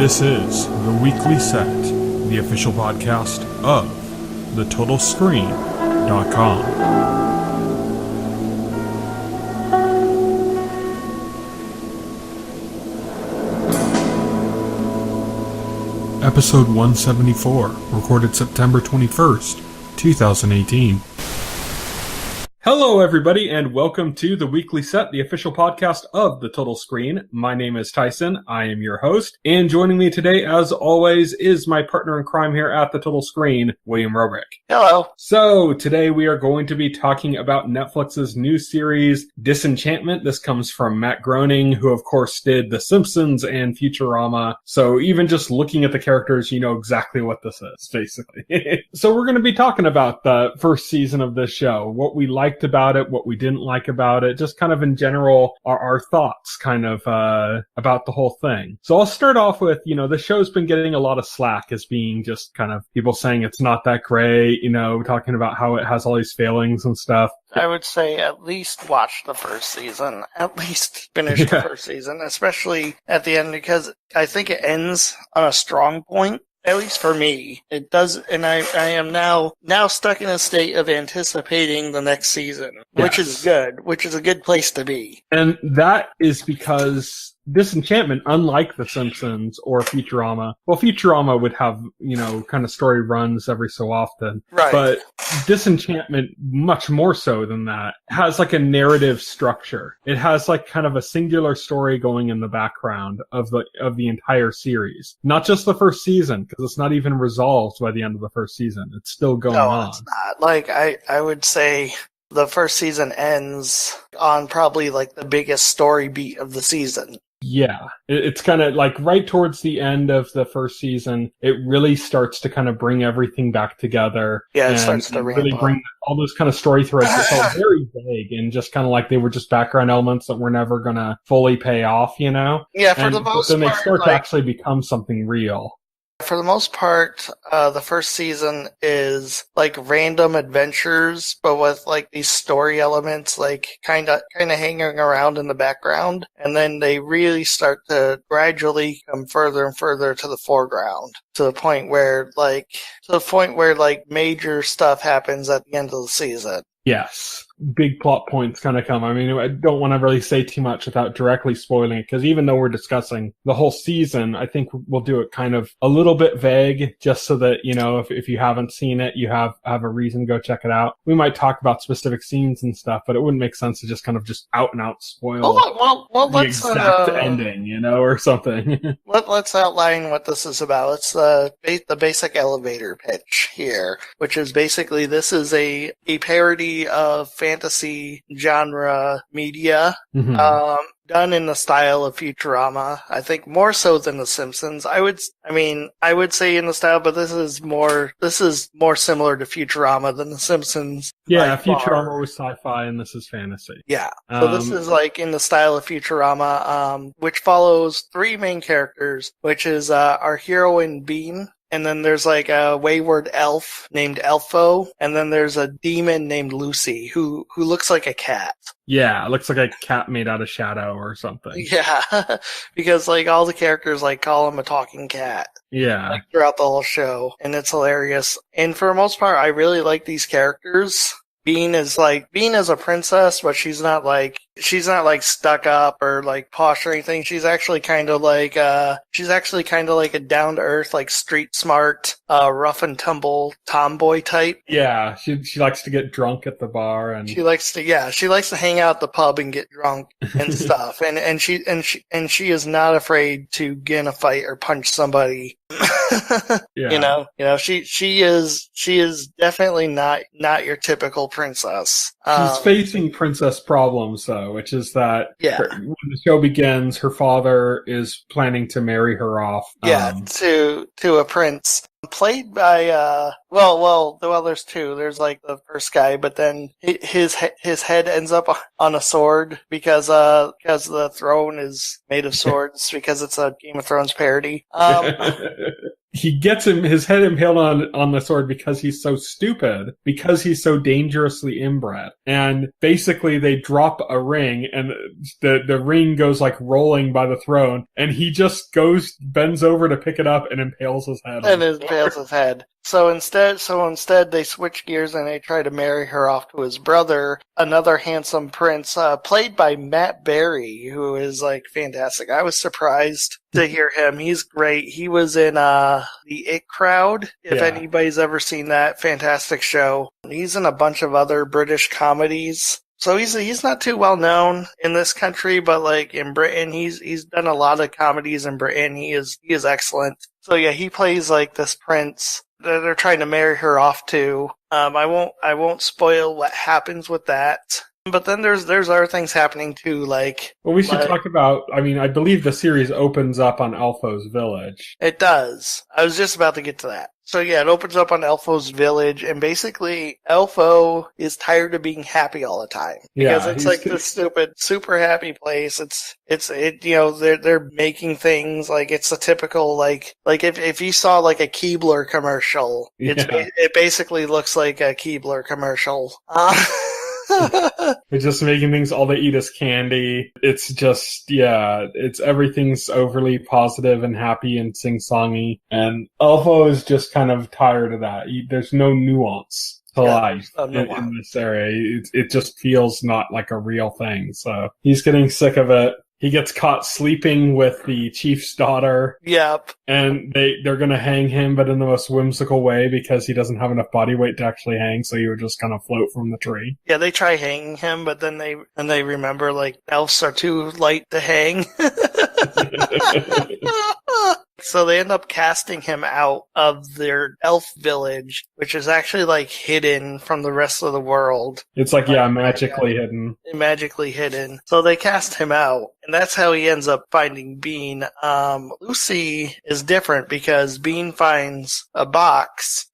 This is the Weekly Set, the official podcast of TheTotalScreen.com. Episode 174, recorded September 21st, 2018. Hello everybody, and welcome to The Weekly Set, the official podcast of The Total Screen. My name is Tyson, I am your host, and joining me today, as always, is my partner in crime here at The Total Screen, William Rohrig. Hello. So, today we are going to be talking about Netflix's new series, Disenchantment. This comes from Matt Goening, who of course did The Simpsons and Futurama. So even just looking at the characters, you know exactly what this is, basically. So we're going to be talking about the first season of this show, what we liked about it, what we didn't like about it, just kind of in general, our thoughts kind of about the whole thing. So I'll start off with, the show's been getting a lot of slack as being just kind of people saying it's not that great, talking about how it has all these failings and stuff. I would say at least watch the first season, at least finish the first season, especially at the end, because I think it ends on a strong point. At least for me, it does, and I am now stuck in a state of anticipating the next season, which is good, which is a good place to be. And that is because Disenchantment, unlike The Simpsons or Futurama, well, Futurama would have, kind of story runs every so often. Right. But Disenchantment, much more so than that, has like a narrative structure. It has like kind of a singular story going in the background of the entire series. Not just the first season, because it's not even resolved by the end of the first season. It's still going on. No, it's not. Like, I would say the first season ends on probably like the biggest story beat of the season. Yeah, it's kind of like right towards the end of the first season, it really starts to kind of bring everything back together. Yeah, it starts to really bring all those kind of story threads that felt very vague and just kind of like they were just background elements that were never going to fully pay off, Yeah, for the most part. Then they start to actually become something real. For the most part, the first season is like random adventures, but with like these story elements, like kind of hanging around in the background, and then they really start to gradually come further and further to the foreground, to the point where major stuff happens at the end of the season. Yes. Big plot points kind of come. I mean, I don't want to really say too much without directly spoiling it, because even though we're discussing the whole season, I think we'll do it kind of a little bit vague, just so that, if you haven't seen it, you have a reason to go check it out. We might talk about specific scenes and stuff, but it wouldn't make sense to just kind of just out and out spoil the exact ending, or something. Let's outline what this is about. It's the basic elevator pitch here, which is basically this is a parody of fantasy genre media, done in the style of Futurama. I think more so than The Simpsons. I would say in the style, but this is more similar to Futurama than The Simpsons. Yeah, Futurama was sci-fi and this is fantasy. Yeah. So this is like in the style of Futurama, which follows three main characters, which is our heroine Bean. And then there's like a wayward elf named Elfo, and then there's a demon named Lucy who looks like a cat. Yeah, it looks like a cat made out of shadow or something. Yeah, because like all the characters like call him a talking cat. Yeah. Like throughout the whole show, and it's hilarious. And for the most part, I really like these characters. Bean is a princess, but she's not like stuck up or like posh or anything. She's actually kind of like a down to earth, like street smart, rough and tumble tomboy type. Yeah, she likes to get drunk at the bar, and she likes to hang out at the pub and get drunk and stuff. And she is not afraid to get in a fight or punch somebody. Yeah. She is definitely not your typical princess. She's facing princess problems, though, which is that when the show begins, her father is planning to marry her off. To a prince. Played by, there's two. There's like the first guy, but then his head ends up on a sword because the throne is made of swords because it's a Game of Thrones parody. he gets his head impaled on the sword because he's so stupid, because he's so dangerously inbred. And basically they drop a ring, and the ring goes like rolling by the throne, and he just bends over to pick it up and impales his head. And impales his head. So instead they switch gears and they try to marry her off to his brother, another handsome prince, played by Matt Berry, who is like fantastic. I was surprised to hear him. He's great. He was in The It Crowd, if anybody's ever seen that fantastic show. He's in a bunch of other British comedies. So he's not too well known in this country, but like in Britain, he's done a lot of comedies in Britain. He is excellent. So yeah, he plays like this prince that they're trying to marry her off to. I won't spoil what happens with that. But then there's other things happening too, like... Well, we should talk about... I mean, I believe the series opens up on Elfo's village. It does. I was just about to get to that. So yeah, it opens up on Elfo's village, and basically Elfo is tired of being happy all the time. Because it's like this stupid, super happy place. They're making things, like, it's a typical, like if you saw like a Keebler commercial, it basically looks like a Keebler commercial. They're just making things, all they eat is candy. It's just, everything's overly positive and happy and sing-songy. And Elfo is just kind of tired of that. There's no nuance to life in this area. It just feels not like a real thing. So he's getting sick of it. He gets caught sleeping with the chief's daughter. Yep. And they're going to hang him, but in the most whimsical way, because he doesn't have enough body weight to actually hang, so he would just kind of float from the tree. Yeah, they try hanging him, but then they remember, like, elves are too light to hang. So they end up casting him out of their elf village, which is actually, like, hidden from the rest of the world. It's like, magically hidden. Magically hidden. So they cast him out, and that's how he ends up finding Bean. Lucy is different because Bean finds a box,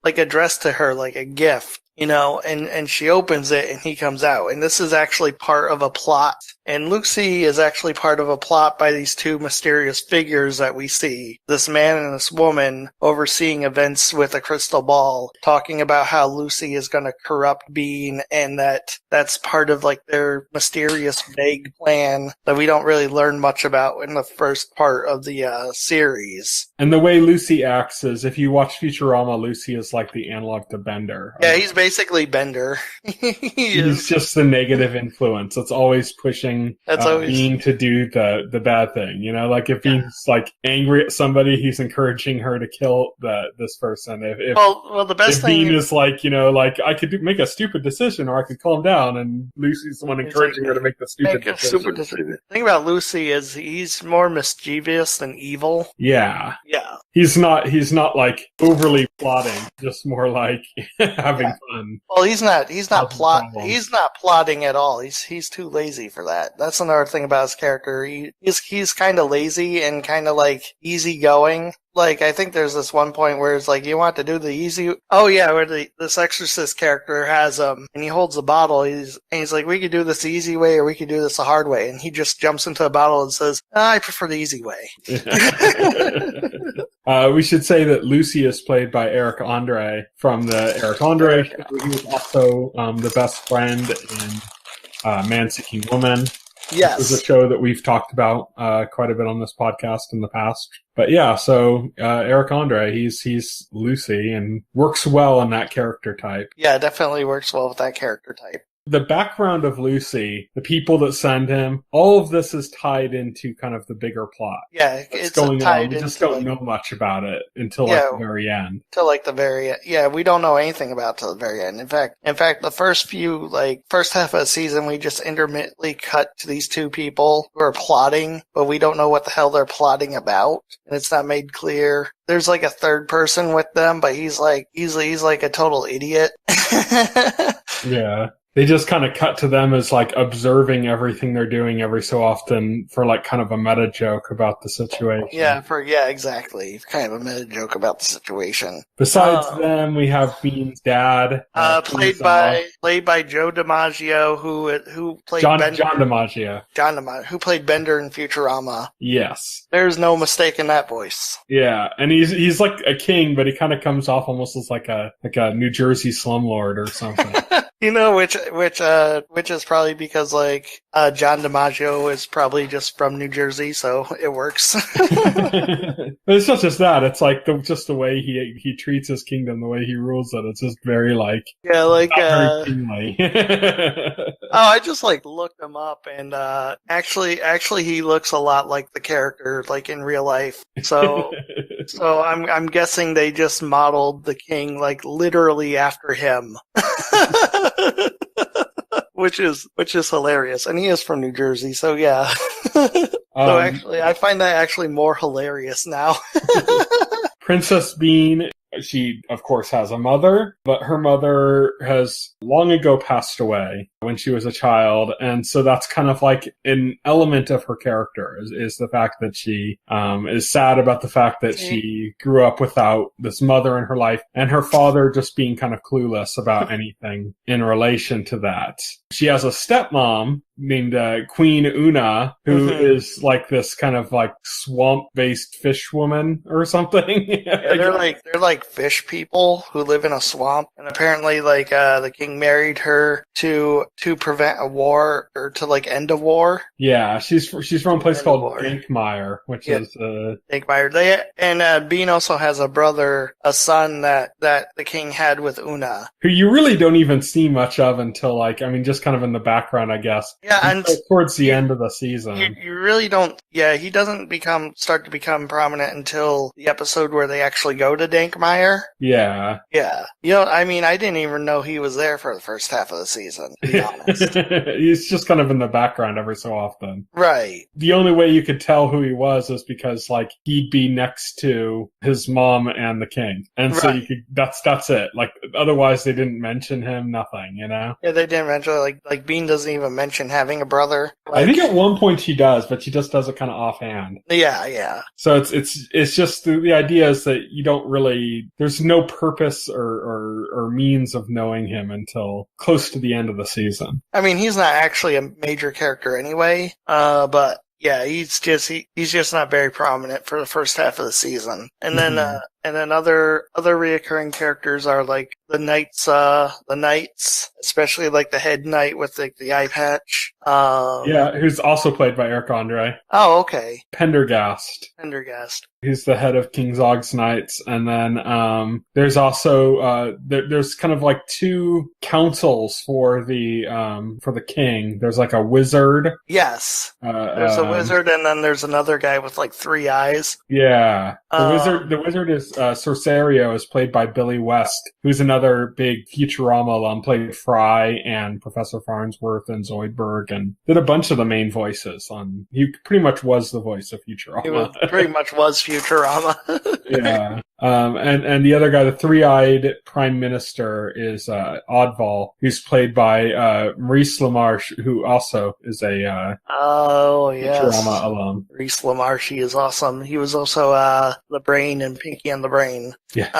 addressed to her like a gift. And she opens it and he comes out. And this is actually part of a plot. And Lucy is actually part of a plot by these two mysterious figures that we see. This man and this woman overseeing events with a crystal ball, talking about how Lucy is going to corrupt Bean, and that's part of like their mysterious vague plan that we don't really learn much about in the first part of the series. And the way Lucy acts is, if you watch Futurama, Lucy is like the analog to Bender. Yeah, he's basically Bender. He's just the negative influence. It's always pushing Bean to do the bad thing. Like if Bean's like angry at somebody, he's encouraging her to kill this person. The best thing Bean is like, I could make a stupid decision, or I could calm down, and Lucy's the one encouraging her to make the stupid decision. The thing about Lucy is he's more mischievous than evil. Yeah. Yeah. He's not like overly plotting, just more like having fun. Well, he's not plotting at all. He's too lazy for that. That's another thing about his character. He's kind of lazy and kind of like easygoing. Like, I think there's this one point where it's like, you want to do the easy... Oh, yeah, where this exorcist character has, and he holds a bottle, he's like, we could do this the easy way, or we could do this the hard way. And he just jumps into a bottle and says, I prefer the easy way. We should say that Lucy is played by Eric Andre from the Eric Andre show. He was also the best friend in Man Seeking Woman. Yes. This is a show that we've talked about quite a bit on this podcast in the past. But yeah, so Eric Andre, he's Lucy and works well in that character type. Yeah, definitely works well with that character type. The background of Lucy, the people that send him, all of this is tied into kind of the bigger plot. Yeah, it's going on. We just don't know much about it until the very end. Till like the very end. Yeah, we don't know anything about it till the very end. In fact, the first half of the season, we just intermittently cut to these two people who are plotting, but we don't know what the hell they're plotting about, and it's not made clear. There's like a third person with them, but he's like a total idiot. Yeah. They just kind of cut to them as like observing everything they're doing every so often for like kind of a meta joke about the situation. Yeah, exactly. Kind of a meta joke about the situation. Besides them, we have Bean's dad, played by Joe DiMaggio, who played John Bender. DiMaggio. Who played Bender in Futurama. Yes. There's no mistake in that voice. Yeah, and he's like a king, but he kind of comes off almost as like a New Jersey slumlord or something. Which is probably because like John DiMaggio is probably just from New Jersey, so it works. But it's not just that; it's like just the way he treats his kingdom, the way he rules it. It's just very like very kingly. I just like looked him up, and actually he looks a lot like the character, like in real life. So I'm guessing they just modeled the king like literally after him. Which is hilarious, and he is from New Jersey, so yeah. So actually, I find that actually more hilarious now. Princess Bean, she of course has a mother, but her mother has long ago passed away when she was a child, and so that's kind of like an element of her character is the fact that she is sad about the fact that she grew up without this mother in her life, and her father just being kind of clueless about anything in relation to that. She has a stepmom named Queen Una, who is like this kind of like swamp-based fish woman or something. Yeah, they're like fish people who live in a swamp, and apparently like the king married her to prevent a war or to like end a war. Yeah, she's from a place called Dankmire, which is Dankmire. Bean also has a son that the king had with Una, who you really don't even see much of until like, I mean, just kind of in the background, I guess. Yeah, and towards the end of the season, you really don't. Yeah, he doesn't start to become prominent until the episode where they actually go to Dankmire. Yeah. I mean, I didn't even know he was there for the first half of the season, to be honest. He's just kind of in the background every so often. Right. The only way you could tell who he was is because like he'd be next to his mom and the king. And so you could that's it. Like otherwise they didn't mention him, nothing, you know? Yeah, they didn't mention like Bean doesn't even mention having a brother. I think at one point she does, but she just does it kind of offhand. Yeah. So it's just the idea is that you don't really, there's no purpose or means of knowing him until close to the end of the season. I mean, he's not actually a major character anyway, but yeah, he's just not very prominent for the first half of the season. And then other reoccurring characters are like the knights, especially like the head knight with the eye patch. Who's also played by Eric Andre. Oh, okay. Pendergast. Who's the head of King Zog's Knights. And then there's also there's kind of like two councils for the king. There's like a wizard. Yes. There's a wizard, and then there's another guy with like 3 eyes. Yeah. The wizard is Sorcerio, is played by Billy West, who's another big Futurama alum, played Fry and Professor Farnsworth and Zoidberg, and did a bunch of the main voices on. He pretty much was the voice of Futurama. He pretty much was Futurama. Yeah. And the other guy, the 3-eyed prime minister, is Oddval, who's played by Maurice LaMarche, who also is a Futurama alum. Maurice LaMarche is awesome. He was also the Brain in Pinky and the Brain. Yes.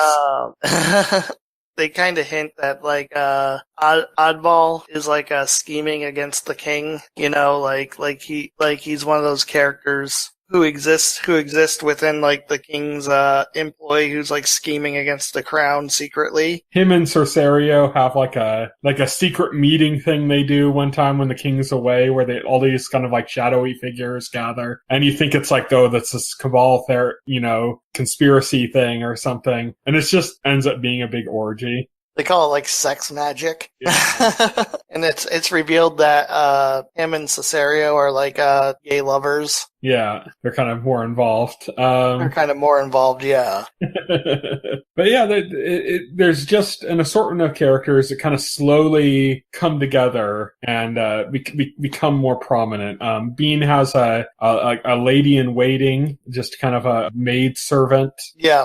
They kind of hint that like Oddball is like scheming against the king, you know, like he's one of those characters who exist within like the king's employ, who's like scheming against the crown secretly. Him and Sorcerio have like a secret meeting thing they do one time when the king's away, where all these kind of like shadowy figures gather, and you think it's like, that's this cabal conspiracy thing or something, and it just ends up being a big orgy. They call it like sex magic. Yeah. And it's revealed that him and Cesario are like gay lovers. Yeah, they're kind of more involved. They're kind of more involved, yeah. But yeah, there's just an assortment of characters that kind of slowly come together and become more prominent. Bean has a lady in waiting, just kind of a maid servant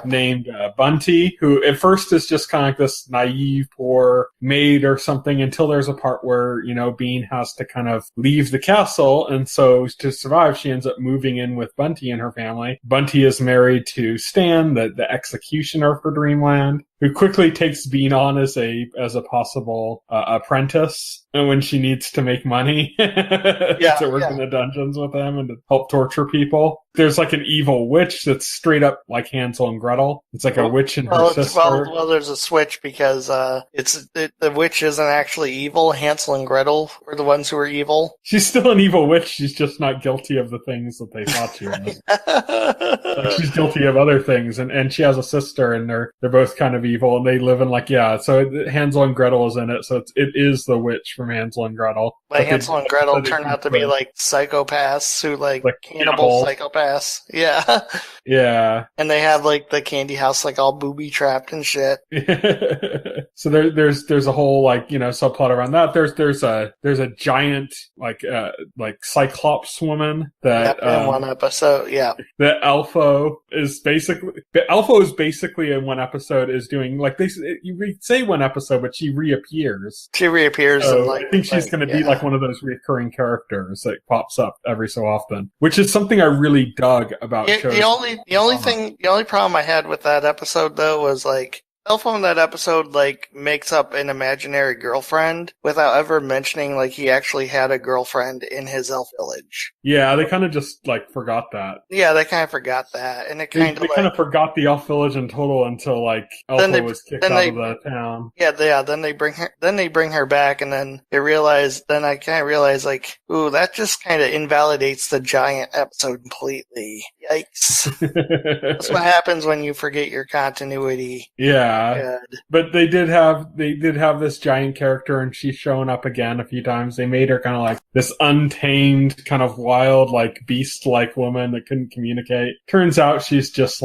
named Bunty, who at first is just kind of like this naive, poor maid or something, until there's a part where, Bean has to kind of leave the castle, and so to survive, she ends up moving in with Bunty and her family. Bunty is married to Stan, the executioner for Dreamland, who quickly takes Bean on as a possible apprentice, and when she needs to make money to work in the dungeons with them and to help torture people. There's like an evil witch that's straight up like Hansel and Gretel. It's like a witch and her sister. Well, there's a switch because the witch isn't actually evil. Hansel and Gretel were the ones who were evil. She's still an evil witch. She's just not guilty of the things that they thought she was. Like, she's guilty of other things, and she has a sister, and they're both kind of evil, and they live in so Hansel and Gretel is in it, so it is the witch from Hansel and Gretel. But Hansel and Gretel turn out to be like psychopaths who like cannibal psychopaths. Yeah. Yeah. And they have like the candy house like all booby trapped and shit. So there's a whole subplot around that. There's a giant like Cyclops woman that in one episode, that Alpha is basically in one episode is doing you say one episode, but she reappears. So I think she's going to be like one of those recurring characters that pops up every so often, which is something I really dug about shows. The only problem I had with that episode though was like Elfo in that episode makes up an imaginary girlfriend without ever mentioning he actually had a girlfriend in his elf village. Yeah, they kind of just forgot that. Yeah, they kind of forgot that, and they kind of forgot the elf village in total until Elfo was kicked out of the town. Yeah. Then they bring her back, and then they realize. Then I kind of realize ooh, that just kind of invalidates the giant episode completely. Yikes! That's what happens when you forget your continuity. Yeah. Good. But they did have this giant character, and she's shown up again a few times. They made her kind of like this untamed, kind of wild, beast-like woman that couldn't communicate. Turns out she's just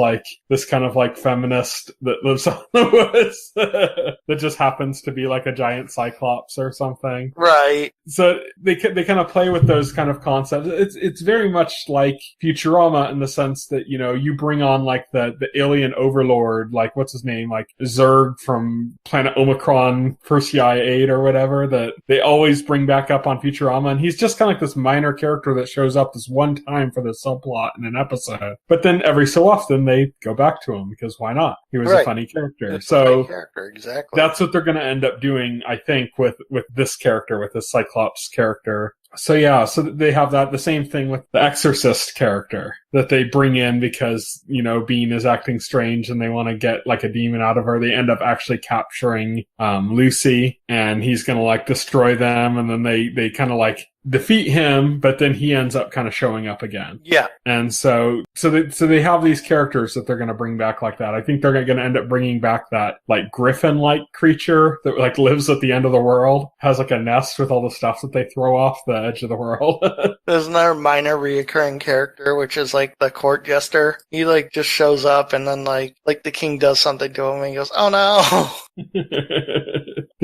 this kind of feminist that lives on the woods that just happens to be a giant cyclops or something. Right. So they kind of play with those kind of concepts. It's very much like Futurama in the sense that you bring on the alien overlord, what's his name, Zurg from Planet Omicron, Persei 8 or whatever, that they always bring back up on Futurama, and he's just kind of this minor character that shows up this one time for the subplot in an episode. But then every so often they go back to him, because why not? He was a funny character. Exactly. That's what they're going to end up doing, I think, with this character, with this Cyclops character. So they have the same thing with the Exorcist character that they bring in because, Bean is acting strange and they want to get a demon out of her. They end up actually capturing Lucy, and he's going to destroy them, and then they kind of defeat him, but then he ends up kind of showing up again. Yeah. And so they have these characters that they're going to bring back like that. I think they're going to end up bringing back that griffin-like creature that lives at the end of the world, has a nest with all the stuff that they throw off the edge of the world. There's another minor reoccurring character, which is the court jester. He just shows up, and then the king does something to him, and he goes, "Oh no."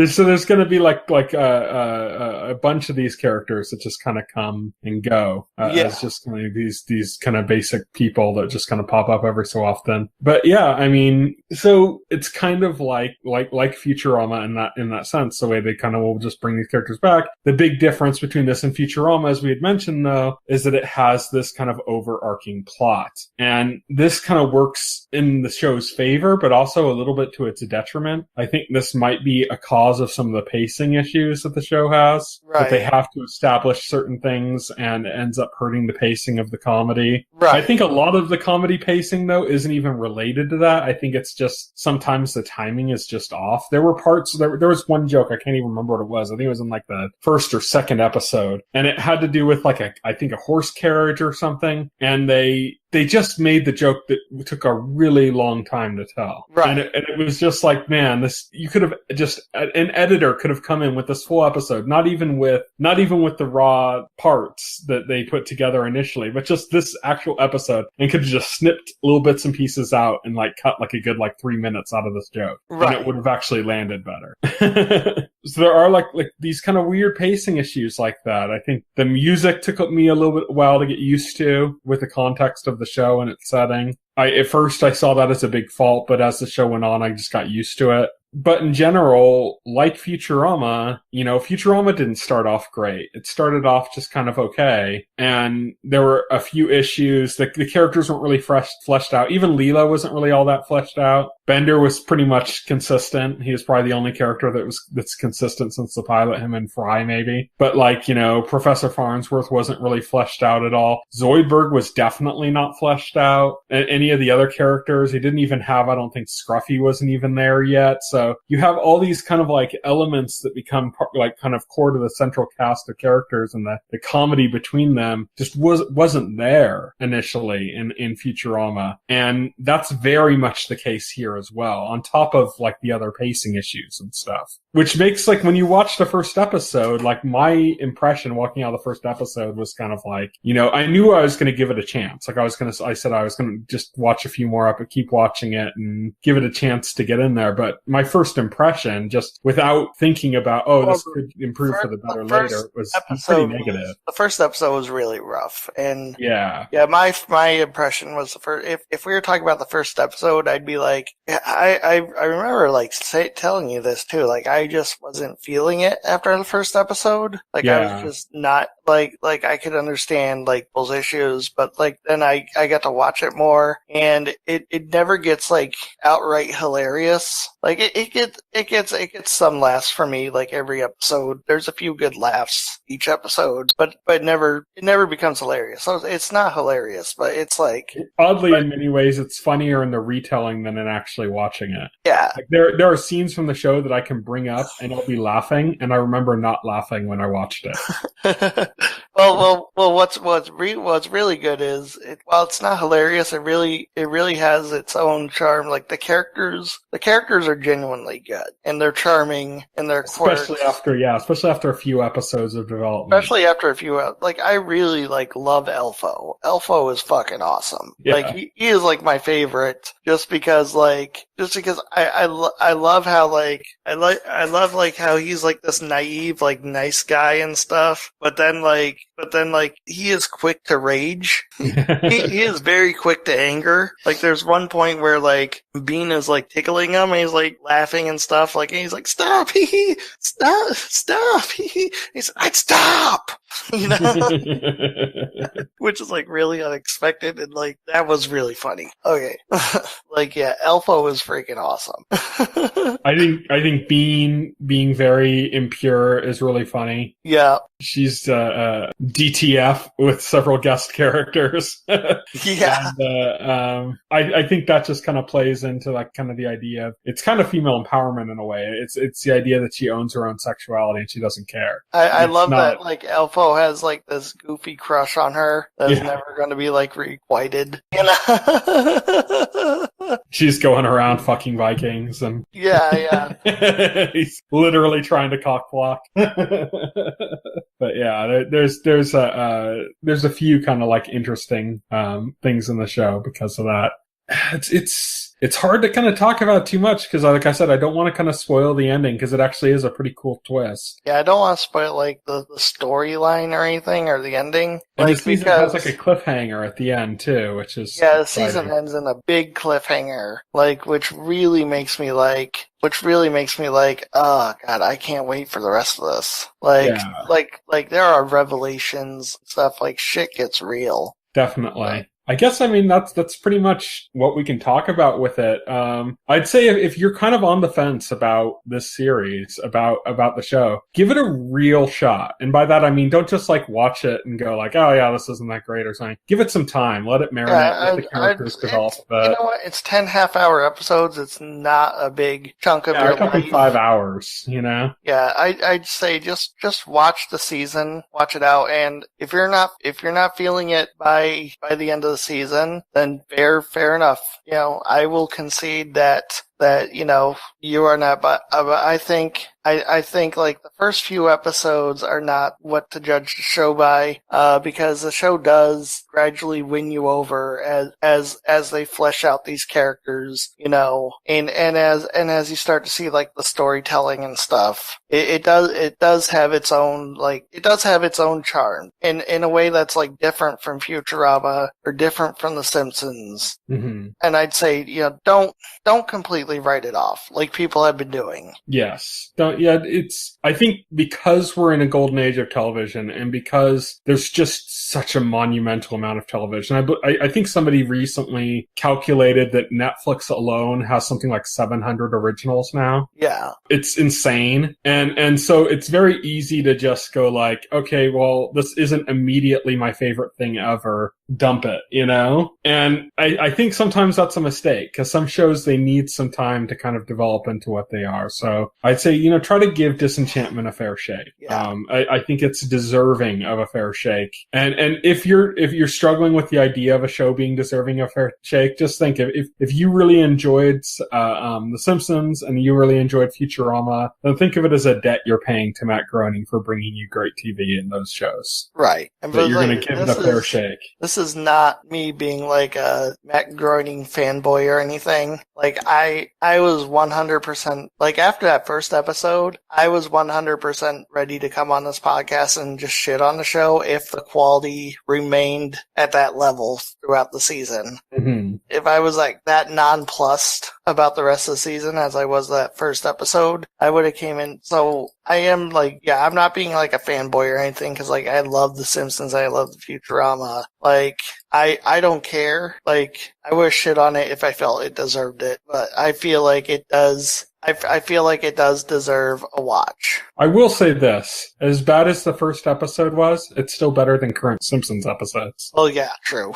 So there's going to be a bunch of these characters that just kind of come and go as just kind of these kind of basic people that just kind of pop up every so often. But yeah, I mean, so it's kind of like Futurama in that sense, the way they kind of will just bring these characters back. The big difference between this and Futurama, as we had mentioned though, is that it has this kind of overarching plot, and this kind of works in the show's favor, but also a little bit to its detriment. I think this might be a cause of some of the pacing issues that the show has. Right. That they have to establish certain things, and it ends up hurting the pacing of the comedy. Right. I think a lot of the comedy pacing, though, isn't even related to that. I think it's just sometimes the timing is just off. There were parts, there was one joke, I can't even remember what it was. I think it was in the first or second episode, and it had to do with like I think a horse carriage or something, and they just made the joke that took a really long time to tell. Right. And it was just like, man, you could have just, an editor could have come in with this full episode, not even with the raw parts that they put together initially, but just this actual episode, and could have just snipped little bits and pieces out and like cut like a good like 3 minutes out of this joke. Right. And it would have actually landed better. So there are like these kind of weird pacing issues like that. I think the music took me a little bit while to get used to with the context of the show and its setting. At first I saw that as a big fault, but as the show went on, I just got used to it. But in general, like Futurama, Futurama didn't start off great. It started off just kind of okay. And there were a few issues. The characters weren't really fleshed out. Even Leela wasn't really all that fleshed out. Bender was pretty much consistent. He was probably the only character that's consistent since the pilot, him and Fry maybe. But Professor Farnsworth wasn't really fleshed out at all. Zoidberg was definitely not fleshed out. Any of the other characters, he didn't even have, I don't think Scruffy wasn't even there yet. So you have all these kind of like elements that become kind of core to the central cast of characters, and the comedy between them just wasn't there initially in Futurama. And that's very much the case here as well, on top of like the other pacing issues and stuff. Which makes, like, when you watch the first episode, like, my impression walking out of the first episode was kind of like, I knew I was going to give it a chance. Like, I said I was going to just watch a few more up and keep watching it and give it a chance to get in there. But my first impression, just without thinking about, this could improve for the better later, was pretty negative. The first episode was really rough. And yeah, my impression was the first, if we were talking about the first episode, I'd be like, I remember like telling you this too, like, I just wasn't feeling it after the first episode. Like, I was just not like I could understand like those issues, but like then I got to watch it more, and it never gets like outright hilarious. Like it gets some laughs for me. Like every episode, there's a few good laughs each episode, but it never becomes hilarious. So it's not hilarious, but it's like, oddly, in many ways, it's funnier in the retelling than in actually watching it. Yeah, like there are scenes from the show that I can bring up and I'll be laughing, and I remember not laughing when I watched it. Well, what's really good is, while it's not hilarious, it really has its own charm. Like the characters are genuinely good, and they're charming, and they're especially after a few episodes of development. Like, I really love Elfo. Elfo is fucking awesome. Yeah. Like he is like my favorite, just because I love how I love how he's like this naive, like nice guy and stuff, but then he is quick to rage. he is very quick to anger. Like there's one point where like Bean is like tickling him, and he's like laughing and stuff, like, and he's like, stop, stop. He's like, stop, which is like really unexpected, and like that was really funny. Okay. Elfo is freaking awesome. I think Bean being very impure is really funny. Yeah. She's DTF with several guest characters. Yeah. And I think that just kind of plays into like kind of the idea of, it's kind of female empowerment in a way. It's the idea that she owns her own sexuality and she doesn't care. I love that like Elfo has like this goofy crush on her that's never going to be like requited. She's going around fucking Vikings and yeah. He's literally trying to cock block. But yeah, there's a few kind of like interesting things in the show because of that. It's hard to kind of talk about too much because, like I said, I don't want to kind of spoil the ending because it actually is a pretty cool twist. Yeah, I don't want to spoil like the storyline or anything or the ending. And the season has like a cliffhanger at the end too, which is the season ends in a big cliffhanger, like which really makes me like, oh god, I can't wait for the rest of this. Like there are revelations, stuff, like shit gets real. Definitely. I guess, I mean, that's pretty much what we can talk about with it. I'd say if you're kind of on the fence about this series, about the show, give it a real shot. And by that, I mean, don't just like watch it and go like, oh yeah, this isn't that great or something. Give it some time. Let it marinate, let the characters develop. You know what? It's 10 half-hour episodes. It's not a big chunk of your life. We're talking 5 hours, you know? Yeah, I'd say just watch the season, watch it out, and if you're not feeling it by the end of the season, then fair enough. You know, I will concede that you know you are not, but I think like the first few episodes are not what to judge the show by, because the show does gradually win you over as they flesh out these characters, you know, and as you start to see like the storytelling and stuff, it does have its own charm in a way that's like different from Futurama or different from The Simpsons. Mm-hmm. And I'd say, you know, don't completely write it off like people have been doing. Yes. I think because we're in a golden age of television and because there's just such a monumental amount of television, I think somebody recently calculated that Netflix alone has something like 700 originals now. Yeah. It's insane. And so it's very easy to just go like, okay, well, this isn't immediately my favorite thing ever. Dump it, you know? And I think sometimes that's a mistake because some shows, they need some time to kind of develop into what they are. So I'd say, you know, try to give Disenchantment a fair shake. Yeah. I think it's deserving of a fair shake. And if you're struggling with the idea of a show being deserving of a fair shake, just think if you really enjoyed The Simpsons and you really enjoyed Futurama, then think of it as a debt you're paying to Matt Groening for bringing you great TV in those shows. Right. And that you're going to give it a fair shake. This is not me being like a Matt Groening fanboy or anything. Like I was 100%, like after that first episode, I was 100% ready to come on this podcast and just shit on the show if the quality remained at that level throughout the season. Mm-hmm. If I was like that nonplussed about the rest of the season as I was that first episode, I would have came in. So I am like, yeah, I'm not being like a fanboy or anything because like I love The Simpsons, I love the Futurama. Like I don't care. Like I would shit on it if I felt it deserved it, but I feel like it does. I feel like it does deserve a watch. I will say this. As bad as the first episode was, it's still better than current Simpsons episodes. Oh, yeah, true.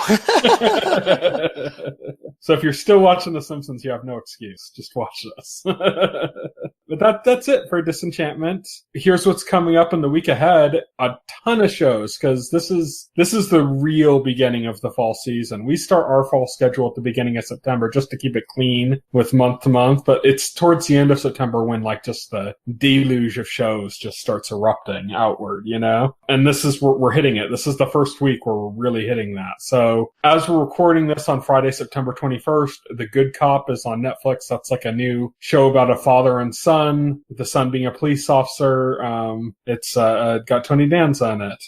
So if you're still watching The Simpsons, you have no excuse. Just watch this. But that's it for Disenchantment. Here's what's coming up in the week ahead. A ton of shows, because this is the real beginning of the fall season. We start our fall schedule at the beginning of September just to keep it clean with month to month, but it's towards the end of September when like just the deluge of shows just starts erupting outward, you know? And this is where we're hitting it. This is the first week where we're really hitting that. So as we're recording this on Friday, September 21st, The Good Cop is on Netflix. That's like a new show about a father and son, with the son being a police officer. It's got Tony Danza in it.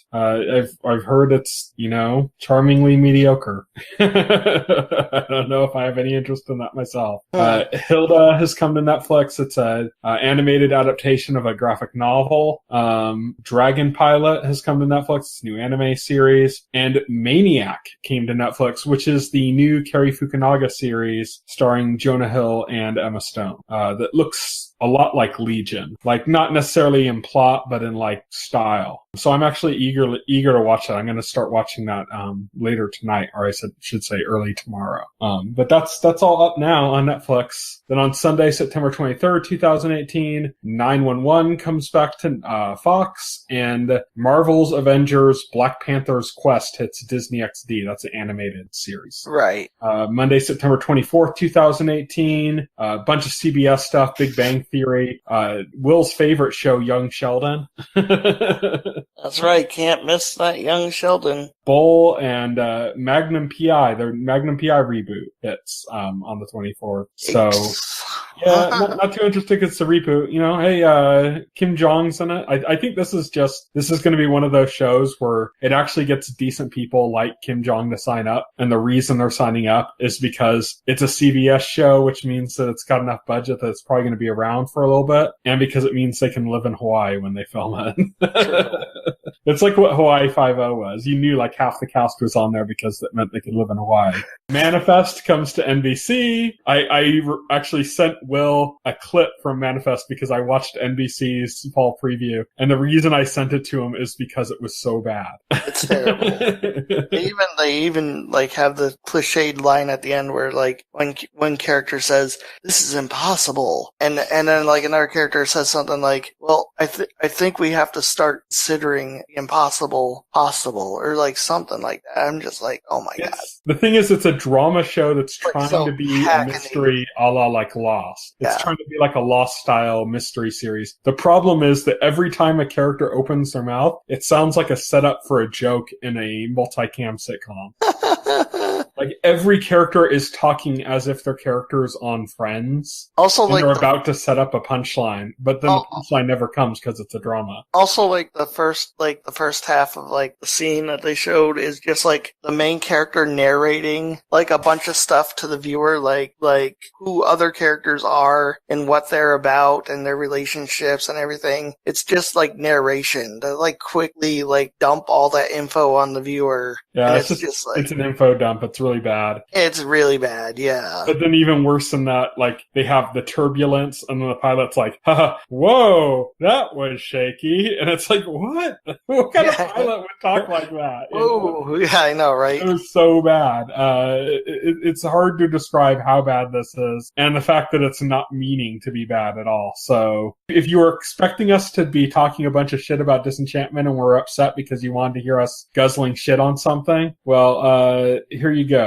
I've heard it's, you know, charmingly mediocre. I don't know if I have any interest in that myself. Hilda has come to Netflix. It's a animated adaptation of a graphic novel. Dragon Pilot has come to Netflix. It's a new anime series. And Maniac came to Netflix, which is the new Cary Fukunaga series starring Jonah Hill and Emma Stone. That looks a lot like Legion. Like, not necessarily in plot, but in, like, style. So I'm actually eager to watch that. I'm going to start watching that later tonight, or I should say early tomorrow. But that's all up now on Netflix. Then on Sunday, September 23rd, 2018, 911 comes back to Fox, and Marvel's Avengers Black Panther's Quest hits Disney XD. That's an animated series. Right. Monday, September 24th, 2018, a bunch of CBS stuff, Big Bang Theory, Will's favorite show, Young Sheldon. That's right. Can't miss that Young Sheldon. Bull and Magnum PI, their Magnum PI reboot hits on the 24th. So, yeah, not too interested. It's a reboot. You know, hey, Kim Jong's in it. I think this is going to be one of those shows where it actually gets decent people like Kim Jong to sign up. And the reason they're signing up is because it's a CBS show, which means that it's got enough budget that it's probably going to be around for a little bit. And because it means they can live in Hawaii when they film it. It's like what Hawaii Five-0 was. You knew like half the cast was on there because that meant they could live in Hawaii. Manifest comes to NBC. I actually sent Will a clip from Manifest because I watched NBC's fall preview, and the reason I sent it to him is because it was so bad. It's terrible. They even like have the cliched line at the end where like one character says, "This is impossible," and then like another character says something like, "Well, I think we have to start considering the impossible possible," or like something like that. I'm just like, oh my god. The thing is, it's a drama show that's Like, trying so to be hackney. a mystery a la like Lost. It's Yeah. trying to be like a Lost style mystery series. The problem is that every time a character opens their mouth, it sounds like a setup for a joke in a multicam sitcom. Like every character is talking as if their character's on Friends. Also, and like they're about to set up a punchline, but then the punchline never comes because it's a drama. Also, like the first half of like the scene that they showed is just like the main character narrating like a bunch of stuff to the viewer, like who other characters are and what they're about and their relationships and everything. It's just like narration. They like quickly like dump all that info on the viewer. Yeah, it's just like, it's an info dump. It's really bad. It's really bad, yeah. But then even worse than that, like they have the turbulence and then the pilot's like, haha, whoa, that was shaky. And it's like, what? What kind of pilot would talk like that? Oh, yeah, I know, right? It was so bad. It's hard to describe how bad this is and the fact that it's not meaning to be bad at all. So if you were expecting us to be talking a bunch of shit about Disenchantment and we're upset because you wanted to hear us guzzling shit on something, well, here you go.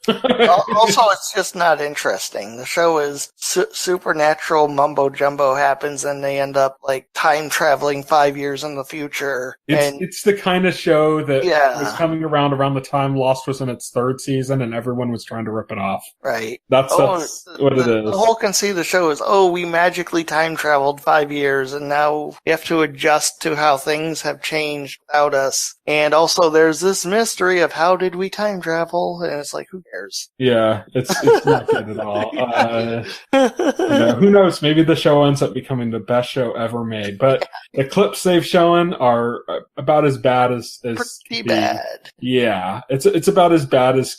Also, it's just not interesting. The show is supernatural mumbo jumbo happens, and they end up like time traveling 5 years in the future. It's the kind of show that was coming around the time Lost was in its third season, and everyone was trying to rip it off. Right. That's what it is. The whole conceit of the show is, we magically time traveled 5 years, and now we have to adjust to how things have changed without us. And also, there's this mystery of how did we time travel, and it's like, who cares? Yeah, it's not good at all. Who knows? Maybe the show ends up becoming the best show ever made. But the clips they've shown are about as bad as pretty bad. Yeah, it's about as bad as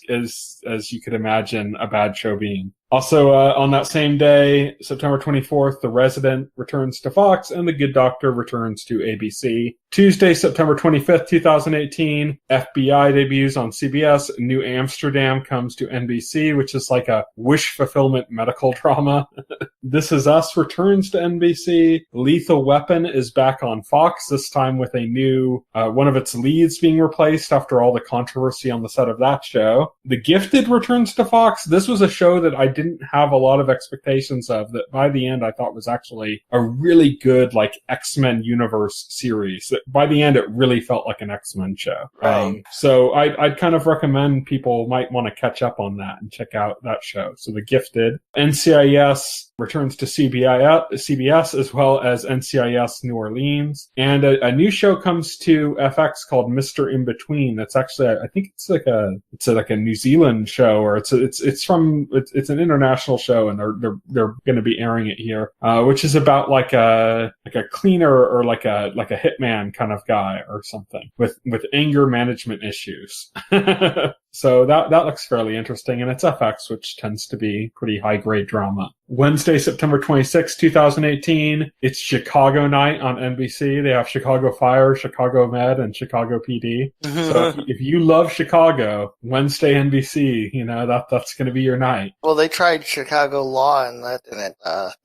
you could imagine a bad show being. Also, on that same day, September 24th, The Resident returns to Fox and The Good Doctor returns to ABC. Tuesday, September 25th, 2018, FBI debuts on CBS. New Amsterdam comes to NBC, which is like a wish fulfillment medical drama. This Is Us returns to NBC. Lethal Weapon is back on Fox, this time with a new, one of its leads being replaced after all the controversy on the set of that show. The Gifted returns to Fox. This was a show that I didn't have a lot of expectations of, that by the end I thought was actually a really good like X-Men universe series. By the end it really felt like an X-Men show. Right. So I'd kind of recommend people might want to catch up on that and check out that show. So The Gifted. NCIS returns to CBS as well as NCIS New Orleans. And a new show comes to FX called Mr. In Between. That's actually, I think it's like a New Zealand show, or it's an international show, and they're going to be airing it here, which is about like a cleaner or like a hitman kind of guy or something with anger management issues. So that looks fairly interesting, and it's FX, which tends to be pretty high-grade drama. Wednesday, September 26, 2018, it's Chicago night on NBC. They have Chicago Fire, Chicago Med, and Chicago PD. Mm-hmm. So if you love Chicago, Wednesday NBC, that's going to be your night. Well, they tried Chicago Law, and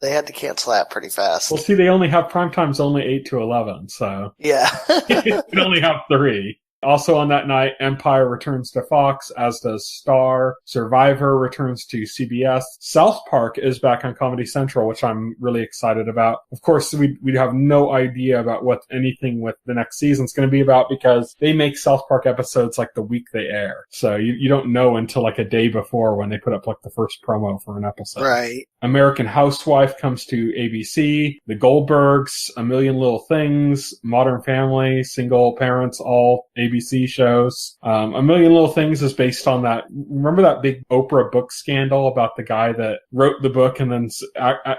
they had to cancel that pretty fast. Well, see, they only have prime times only 8 to 11, so yeah, they only have 3. Also on that night, Empire returns to Fox, as does Star. Survivor returns to CBS. South Park is back on Comedy Central, which I'm really excited about. Of course, we have no idea about what anything with the next season's going to be about, because they make South Park episodes like the week they air. So you don't know until like a day before when they put up like the first promo for an episode. Right. American Housewife comes to ABC. The Goldbergs, A Million Little Things, Modern Family, Single Parents, all ABC. ABC shows. A Million Little Things is based on that. Remember that big Oprah book scandal about the guy that wrote the book and then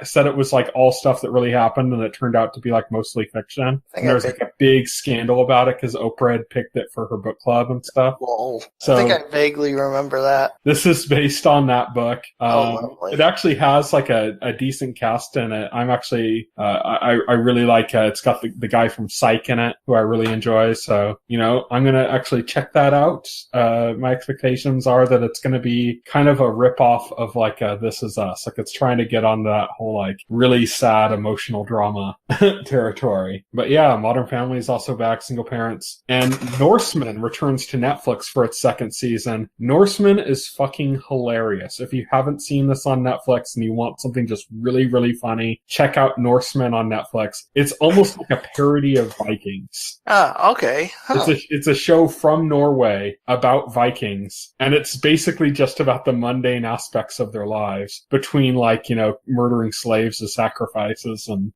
said it was like all stuff that really happened, and it turned out to be like mostly fiction. And there was like a big scandal about it because Oprah had picked it for her book club and stuff. Whoa. So, I think I vaguely remember that. This is based on that book. Lovely. It actually has like a decent cast in it. I'm actually, I really like, it's got the guy from Psych in it, who I really enjoy. So, I'm going to actually check that out. My expectations are that it's going to be kind of a ripoff of like This Is Us. Like it's trying to get on that whole like really sad emotional drama territory. But yeah, Modern Family is also back, single parents. And Norseman returns to Netflix for its second season. Norseman is fucking hilarious. If you haven't seen this on Netflix and you want something just really, really funny, check out Norseman on Netflix. It's almost like a parody of Vikings. Okay. Huh. It's a show from Norway about Vikings, and it's basically just about the mundane aspects of their lives between like, murdering slaves as sacrifices and,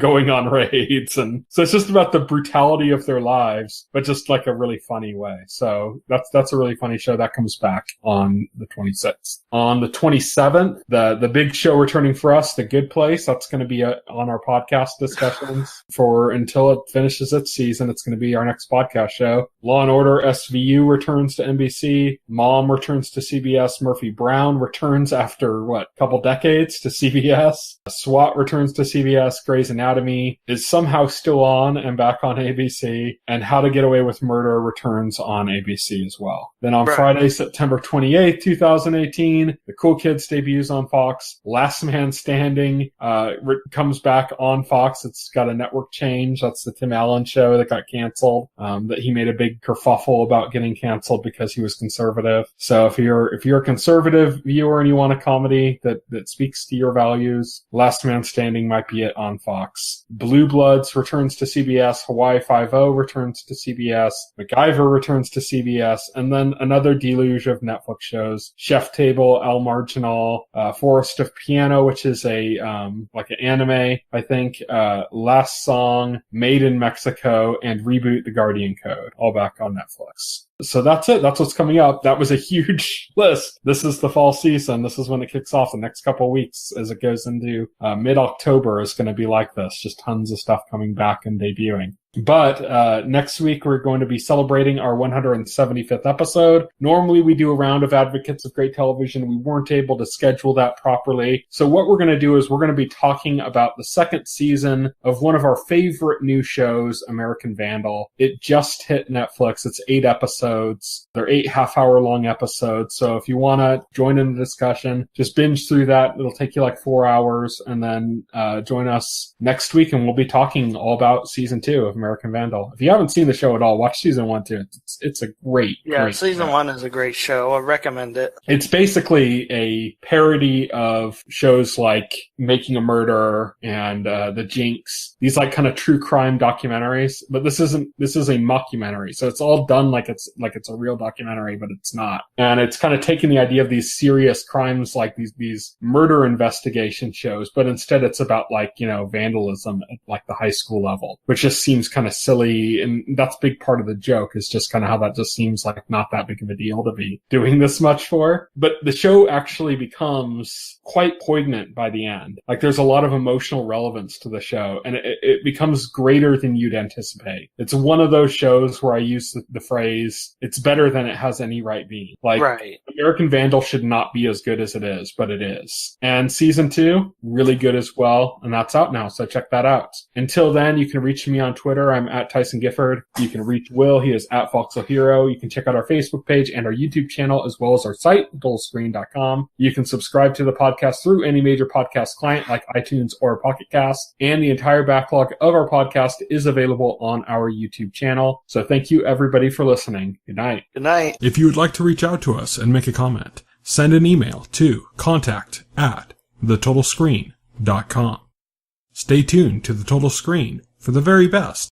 going on raids. And so it's just about the brutality of their lives, but just like a really funny way. So that's a really funny show that comes back on the 26th. On the 27th, the big show returning for us, The Good Place, that's going to be on our podcast discussions for until it finishes its season. It's going to be our next podcast show. Law and Order SVU returns to NBC. Mom returns to CBS. Murphy Brown returns after a couple decades to CBS. SWAT returns to CBS. Grey's Anatomy is somehow still on and back on ABC. And How to Get Away with Murder returns on ABC as well. Then on Friday, September 28th, 2018, The Cool Kids debuts on Fox. Last Man Standing comes back on Fox. It's got a network change. That's the Tim Allen show that got canceled. That he made a big kerfuffle about getting canceled because he was conservative. So if you're a conservative viewer and you want a comedy that speaks to your values, Last Man Standing might be it on Fox. Blue Bloods returns to CBS. Hawaii Five-0 returns to CBS. MacGyver returns to CBS. And then another deluge of Netflix shows. Chef Table, El Marginal, Forest of Piano, which is a like an anime, I think. Last Song, Made in Mexico, and Reboot the Guardian Code, all back on Netflix. So that's it. That's what's coming up. That was a huge list. This is the fall season. This is when it kicks off. The next couple of weeks as it goes into mid-October is going to be like this. Just tons of stuff coming back and debuting. But next week, we're going to be celebrating our 175th episode. Normally, we do a round of Advocates of Great Television. We weren't able to schedule that properly. So what we're going to do is we're going to be talking about the second season of one of our favorite new shows, American Vandal. It just hit Netflix. It's 8 episodes. They're 8 half-hour-long episodes. So if you want to join in the discussion, just binge through that. It'll take you like 4 hours. And then join us next week, and we'll be talking all about Season 2 of American Vandal. If you haven't seen the show at all, watch Season 1 too. It's a great Season 1 is a great show. I recommend it. It's basically a parody of shows like Making a Murderer and The Jinx. These like kind of true crime documentaries, but this is a mockumentary. So it's all done like it's a real documentary, but it's not. And it's kind of taking the idea of these serious crimes, like these murder investigation shows, but instead it's about like, vandalism at like the high school level, which just seems kind of silly. And that's a big part of the joke, is just kind of how that just seems like not that big of a deal to be doing this much for. But the show actually becomes quite poignant by the end. Like there's a lot of emotional relevance to the show, and it becomes greater than you'd anticipate. It's one of those shows where I use the phrase, it's better than it has any right being. Like American Vandal should not be as good as it is, but it is. And Season 2, really good as well. And that's out now, so check that out. Until then, you can reach me on Twitter. I'm at Tyson Gifford. You can reach Will. He is at Foxhole Hero. You can check out our Facebook page and our YouTube channel, as well as our site, totalscreen.com. You can subscribe to the podcast through any major podcast client like iTunes or Pocket Cast. And the entire backlog of our podcast is available on our YouTube channel. So thank you, everybody, for listening. Good night. Good night. If you would like to reach out to us and make a comment, send an email to contact@thetotalscreen.com. Stay tuned to The Total Screen for the very best